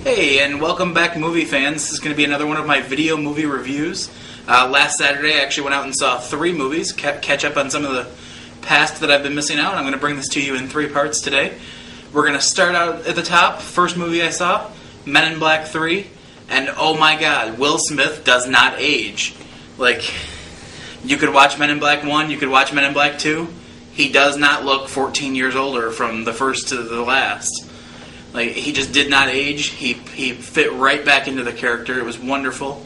Hey, and welcome back, movie fans. This is going to be another one of my video movie reviews. Last Saturday, I actually went out and saw 3 movies, catch up on some of the past that I've been missing out. I'm going to bring this to you in 3 parts today. We're going to start out at the top. First movie I saw, Men in Black 3, and oh my god, Will Smith does not age. Like, you could watch Men in Black 1, you could watch Men in Black 2. He does not look 14 years older from the first to the last. Like, he just did not age. He fit right back into the character. It was wonderful.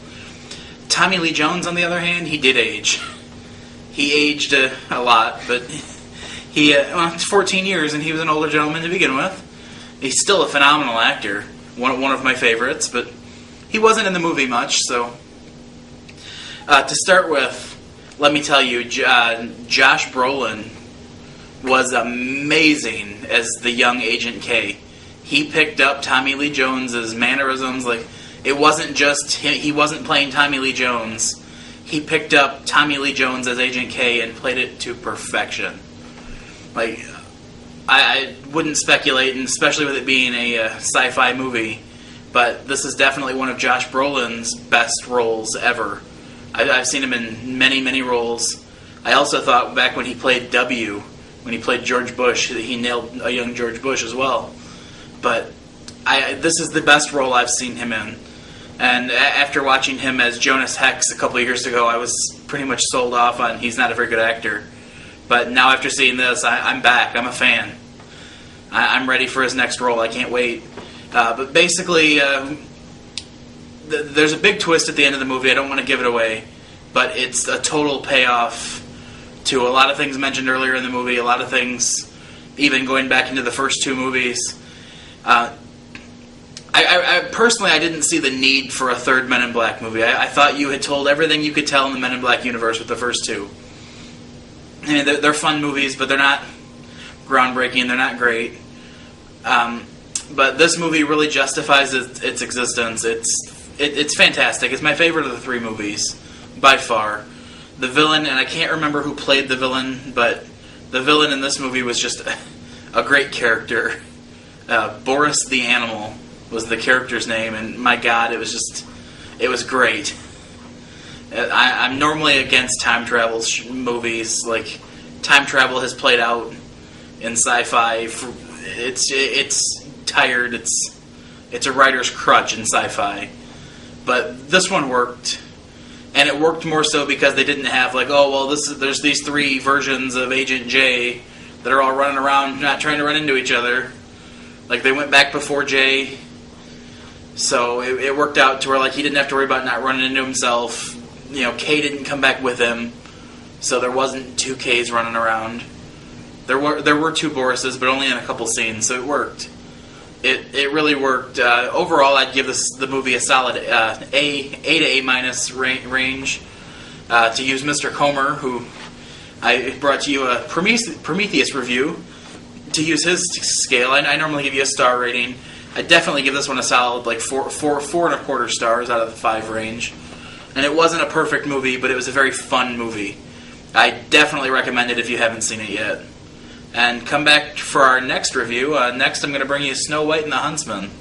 Tommy Lee Jones, on the other hand, he did age. He aged a lot, but it's 14 years, and he was an older gentleman to begin with. He's still a phenomenal actor, one of my favorites, but he wasn't in the movie much. So, to start with, let me tell you, Josh Brolin was amazing as the young Agent K. He picked up Tommy Lee Jones's mannerisms. Like, it wasn't just him, he wasn't playing Tommy Lee Jones. He picked up Tommy Lee Jones as Agent K and played it to perfection. Like, I wouldn't speculate, and especially with it being a sci-fi movie, but this is definitely one of Josh Brolin's best roles ever. I've seen him in many, many roles. I also thought back when he played when he played George Bush, that he nailed a young George Bush as well. But this is the best role I've seen him in. And after watching him as Jonas Hex a couple of years ago, I was pretty much sold off on he's not a very good actor. But now after seeing this, I'm back. I'm a fan. I'm ready for his next role. I can't wait. But basically, there's a big twist at the end of the movie. I don't want to give it away. But it's a total payoff to a lot of things mentioned earlier in the movie. A lot of things, even going back into the first 2 movies. I personally, I didn't see the need for a third Men in Black movie. I thought you had told everything you could tell in the Men in Black universe with the first 2. I mean, they're fun movies, but they're not groundbreaking. They're not great. But this movie really justifies its existence. It's fantastic. It's my favorite of the 3 movies, by far. The villain, and I can't remember who played the villain, but the villain in this movie was just a great character. Boris the Animal was the character's name, and my god, it was great. I'm normally against time travel movies. Like, time travel has played out in sci-fi. It's tired. It's a writer's crutch in sci-fi. But this one worked, and it worked more so because they didn't have like, oh well, there's these 3 versions of Agent J that are all running around, not trying to run into each other. Like, they went back before Jay, so it worked out to where, like, he didn't have to worry about not running into himself. You know, K didn't come back with him, so there wasn't 2 Ks running around. There were 2 Borises, but only in a couple scenes, so it worked. It really worked. Overall, I'd give the movie a solid A to A minus range. To use Mr. Komer, who I brought to you a Prometheus review. To use his scale, I normally give you a star rating. I definitely give this one a solid, like 4.25 stars out of the 5 range. And it wasn't a perfect movie, but it was a very fun movie. I definitely recommend it if you haven't seen it yet. And come back for our next review. Next, I'm going to bring you Snow White and the Huntsman.